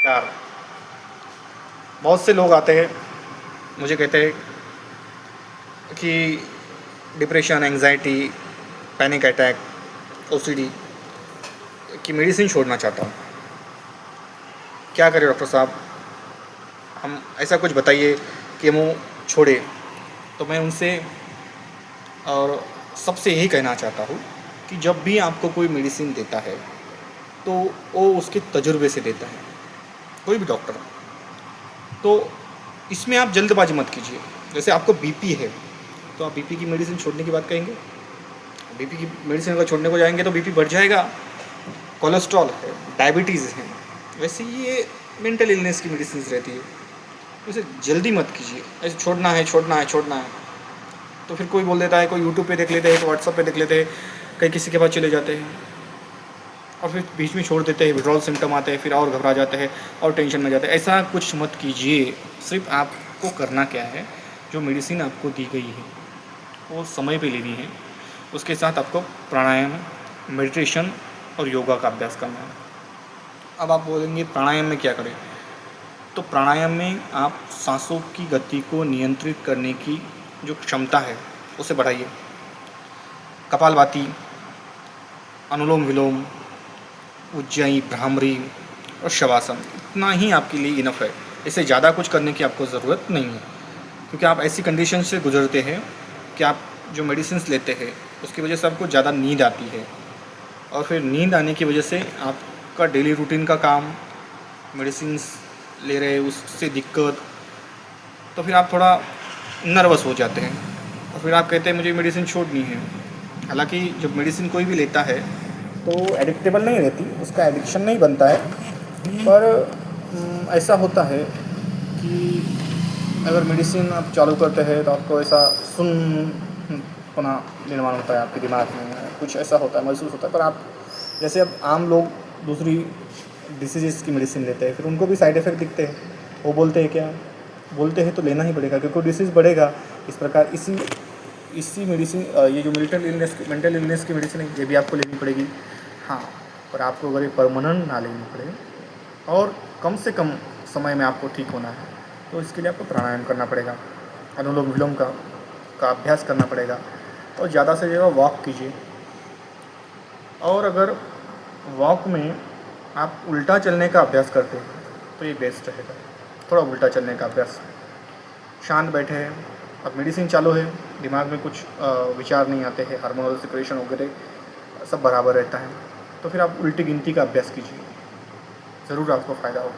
नमस्कार। बहुत से लोग आते हैं, मुझे कहते हैं कि depression, anxiety, panic attack, OCD की मेडिसिन छोड़ना चाहता हूँ। क्या करें डॉक्टर साहब? हम ऐसा कुछ बताइए कि हम वो छोड़े। तो मैं उनसे और सबसे यही कहना चाहता हूँ कि जब भी आपको कोई मेडिसिन देता है तो वो उसके तजुर्बे से देता है, कोई भी डॉक्टर। तो इसमें आप जल्दबाजी मत कीजिए। जैसे आपको बीपी है तो आप बीपी की मेडिसिन छोड़ने की बात कहेंगे? बीपी की मेडिसिन अगर छोड़ने को जाएंगे तो बीपी बढ़ जाएगा। कोलेस्ट्रॉल है, डायबिटीज़ है, वैसे ये मेंटल इलनेस की मेडिसिन रहती है। उसे जल्दी मत कीजिए, ऐसे छोड़ना है छोड़ना है छोड़ना है। तो फिर कोई बोल देता है, कोई यूट्यूब पे देख लेते हैं, कोई व्हाट्सअप पे देख लेते हैं, कहीं किसी के पास चले जाते हैं और फिर बीच में छोड़ देते हैं। विड्रॉल सिम्टम आते हैं, फिर और घबरा जाते हैं और टेंशन में जाते हैं। ऐसा कुछ मत कीजिए। सिर्फ आपको करना क्या है, जो मेडिसिन आपको दी गई है वो समय पे लेनी है। उसके साथ आपको प्राणायाम, मेडिटेशन और योगा का अभ्यास करना है। अब आप बोलेंगे प्राणायाम में क्या करें? तो प्राणायाम में आप सांसों की गति को नियंत्रित करने की जो क्षमता है उसे बढ़ाइए। कपालभाति, अनुलोम विलोम, उज्जयी, भ्रामरी और शवासन, इतना ही आपके लिए इनफ है। इससे ज़्यादा कुछ करने की आपको ज़रूरत नहीं है, क्योंकि आप ऐसी कंडीशन से गुजरते हैं कि आप जो मेडिसिन्स लेते हैं उसकी वजह से आपको ज़्यादा नींद आती है, और फिर नींद आने की वजह से आपका डेली रूटीन का काम, मेडिसिन्स ले रहे उससे दिक्कत, तो फिर आप थोड़ा नर्वस हो जाते हैं और फिर आप कहते हैं मुझे मेडिसिन छोड़नी है। हालांकि जब मेडिसिन कोई भी लेता है तो एडिक्टेबल नहीं रहती, उसका एडिक्शन नहीं बनता है, पर ऐसा होता है कि अगर मेडिसिन आप चालू करते हैं तो आपको ऐसा सुनपना निर्माण होता है आपके दिमाग में, कुछ ऐसा होता है, महसूस होता है। पर आप जैसे अब आम लोग दूसरी डिसीज़ की मेडिसिन लेते हैं, फिर उनको भी साइड इफ़ेक्ट दिखते हैं। वो बोलते हैं क्या? बोलते हैं तो लेना ही पड़ेगा, क्योंकि डिसीज़ बढ़ेगा। इस प्रकार इसी मेडिसिन, ये जो मेंटल इलनेस की मेडिसिन है, ये भी आपको लेनी पड़ेगी। हाँ, पर आपको अगर ये परमानेंट ना लेनी पड़े और कम से कम समय में आपको ठीक होना है, तो इसके लिए आपको प्राणायाम करना पड़ेगा, अनुलोम विलोम का अभ्यास करना पड़ेगा, और ज़्यादा से ज़्यादा वॉक कीजिए। और अगर वॉक में आप उल्टा चलने का अभ्यास करते हैं तो ये बेस्ट रहेगा। थोड़ा उल्टा चलने का अभ्यास, शांत बैठे हैं, अब मेडिसिन चालू है, दिमाग में कुछ विचार नहीं आते हैं, हार्मोनल सिक्रेशन वगैरह सब बराबर रहता है, तो फिर आप उल्टी गिनती का अभ्यास कीजिए, ज़रूर आपको फ़ायदा होगा।